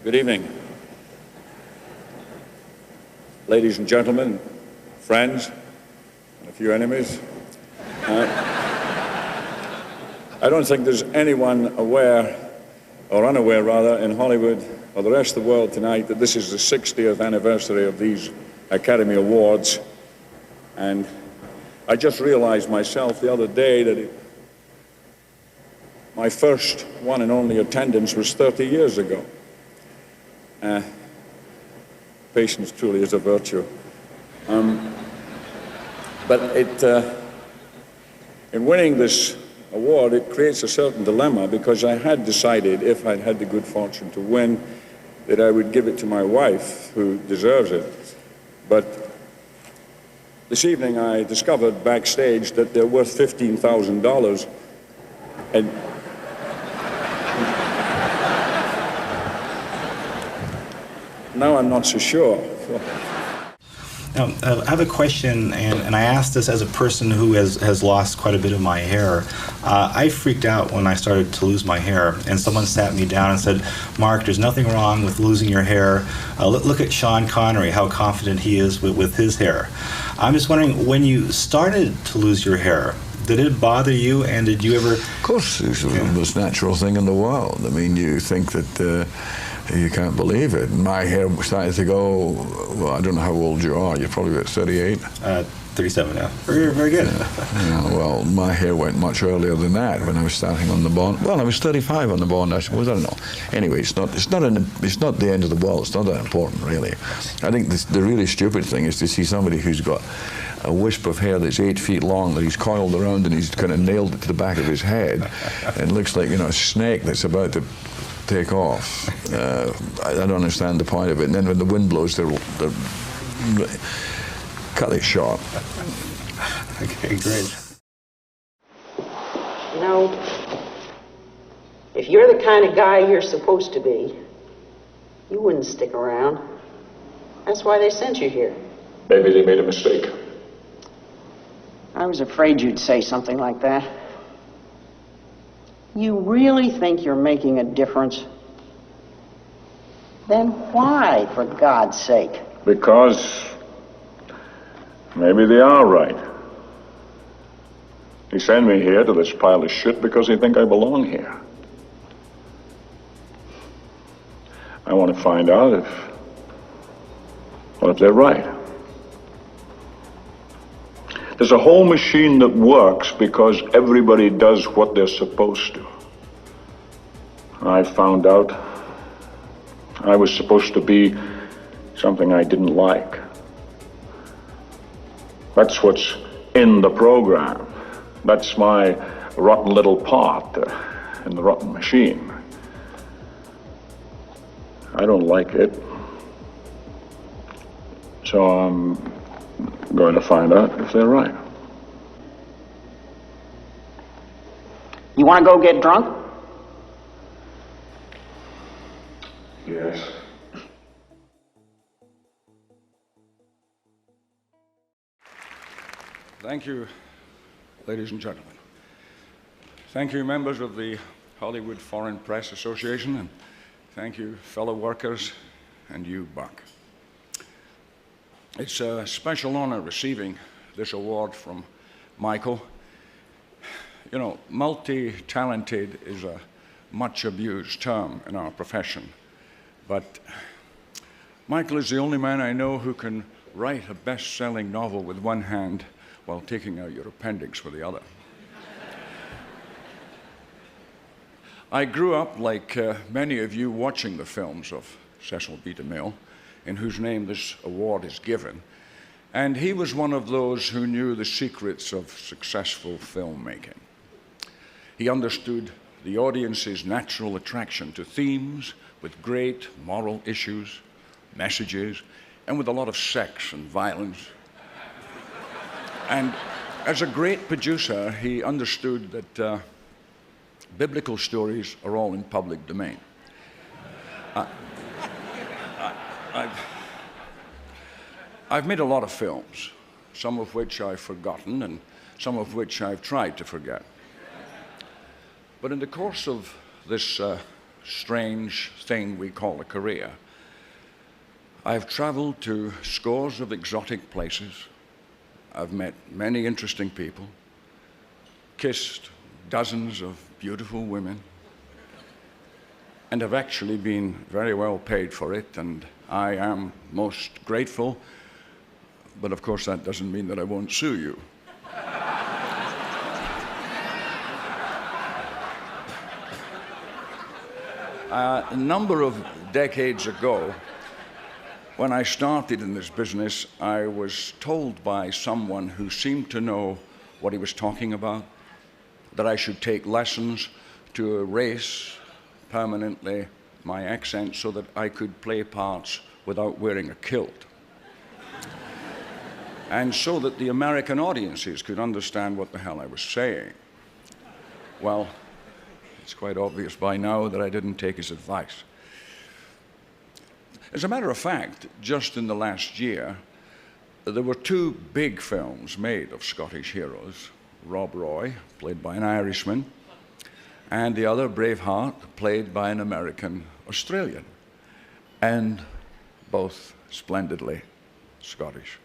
Good evening, ladies and gentlemen, friends, and a few enemies. I don't think there's anyone aware, or unaware rather, in Hollywood or the rest of the world tonight that this is the 60th anniversary of these Academy Awards. And I just realized myself the other day that my first one and only attendance was 30 years ago. Patience truly is a virtue. But in winning this award, it creates a certain dilemma, because I had decided, if I'd had the good fortune to win, that I would give it to my wife, who deserves it. But this evening I discovered backstage that they're worth $15,000, and now I'm not so sure. Now, I have a question, and I asked this as a person who has lost quite a bit of my hair. I freaked out when I started to lose my hair, and someone sat me down and said, "Mark, there's nothing wrong with losing your hair. Look at Sean Connery, how confident he is with his hair." I'm just wondering, when you started to lose your hair, did it bother you, and did you ever... Of course, it's the most natural thing in the world. I mean, you think that... you can't believe it. My hair started to go, well, I don't know how old you are. You're probably about 38? 37 now. Very, very good. Yeah, well, my hair went much earlier than that when I was starting on the Bond. Well, I was 35 on the Bond, I suppose. I don't know. Anyway, it's not the end of the world. It's not that important, really. I think the really stupid thing is to see somebody who's got a wisp of hair that's 8 feet long that he's coiled around and he's kind of nailed it to the back of his head, and looks like, you know, a snake that's about to take off. I don't understand the point of it. And then when the wind blows, they're cut it short. Okay, great. You know, if you're the kind of guy you're supposed to be, you wouldn't stick around. That's why they sent you here. Maybe they made a mistake. I was afraid you'd say something like that. You really think you're making a difference? Then why, for God's sake? Because maybe they are right. He sent me here to this pile of shit because he think I belong here. I want to find out if they're right. There's a whole machine that works because everybody does what they're supposed to. I found out I was supposed to be something I didn't like. That's what's in the program. That's my rotten little part in the rotten machine. I don't like it. So I'm going to find out if they're right. You want to go get drunk? Yes. Thank you, ladies and gentlemen. Thank you, members of the Hollywood Foreign Press Association, and thank you, fellow workers, and you, Buck. It's a special honor receiving this award from Michael. You know, multi-talented is a much-abused term in our profession, but Michael is the only man I know who can write a best-selling novel with one hand while taking out your appendix with the other. I grew up, like many of you, watching the films of Cecil B. DeMille, in whose name this award is given. And he was one of those who knew the secrets of successful filmmaking. He understood the audience's natural attraction to themes with great moral issues, messages, and with a lot of sex and violence. And as a great producer, he understood that biblical stories are all in public domain. I've made a lot of films, some of which I've forgotten and some of which I've tried to forget. But in the course of this strange thing we call a career. I've traveled to scores of exotic places. I've met many interesting people, kissed dozens of beautiful women, and have actually been very well paid for it, and I am most grateful, but of course that doesn't mean that I won't sue you. A number of decades ago, when I started in this business, I was told by someone who seemed to know what he was talking about that I should take lessons to erase permanently my accent so that I could play parts without wearing a kilt. And so that the American audiences could understand what the hell I was saying. Well, it's quite obvious by now that I didn't take his advice. As a matter of fact, just in the last year, there were two big films made of Scottish heroes. Rob Roy, played by an Irishman, and the other, Braveheart, played by an American-Australian, and both splendidly Scottish.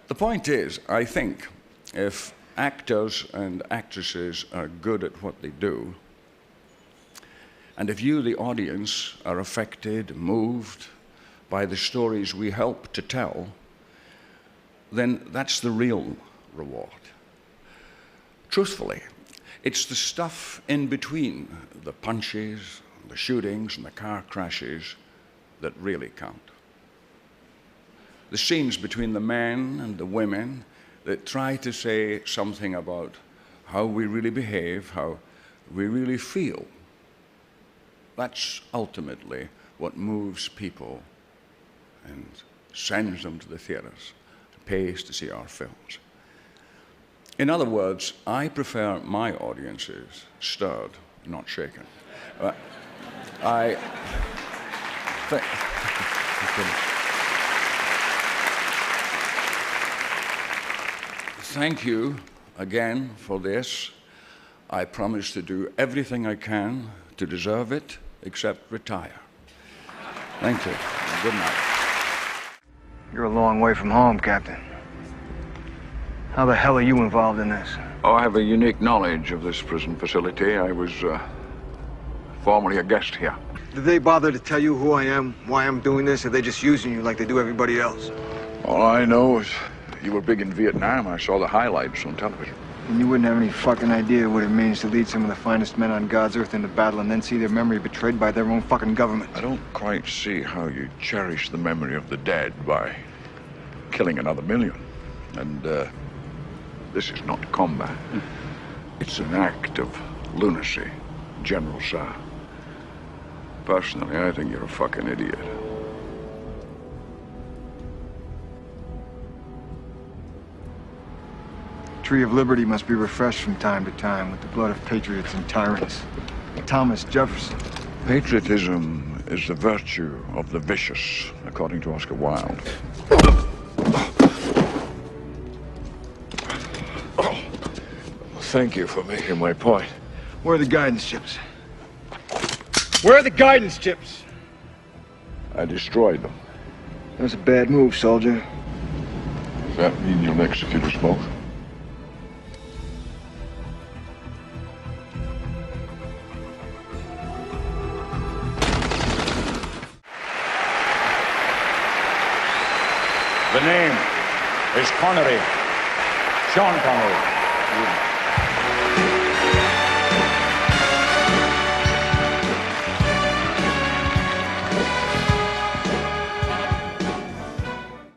The point is, I think, if actors and actresses are good at what they do, and if you, the audience, are affected, moved by the stories we help to tell, then that's the real reward. Truthfully, it's the stuff in between the punches, the shootings, and the car crashes that really count. The scenes between the men and the women that try to say something about how we really behave, how we really feel. That's ultimately what moves people and sends them to the theaters, pays to see our films. In other words, I prefer my audiences stirred, not shaken. Thank you again for this. I promise to do everything I can to deserve it, except retire. Thank you. Good night. You're a long way from home, Captain. How the hell are you involved in this? Oh, I have a unique knowledge of this prison facility. I was formerly a guest here. Did they bother to tell you who I am, why I'm doing this, or are they just using you like they do everybody else? All I know is you were big in Vietnam. I saw the highlights on television. And you wouldn't have any fucking idea what it means to lead some of the finest men on God's earth into battle and then see their memory betrayed by their own fucking government. I don't quite see how you cherish the memory of the dead by killing another million. And this is not combat. It's an act of lunacy, General Sir. Personally, I think you're a fucking idiot. Tree of Liberty must be refreshed from time to time with the blood of patriots and tyrants. Thomas Jefferson. Patriotism is the virtue of the vicious, according to Oscar Wilde. Thank you for making my point. Where are the guidance chips? Where are the guidance chips? I destroyed them. That's a bad move, soldier. Does that mean you'll execute us both? The name is Connery. Sean Connery.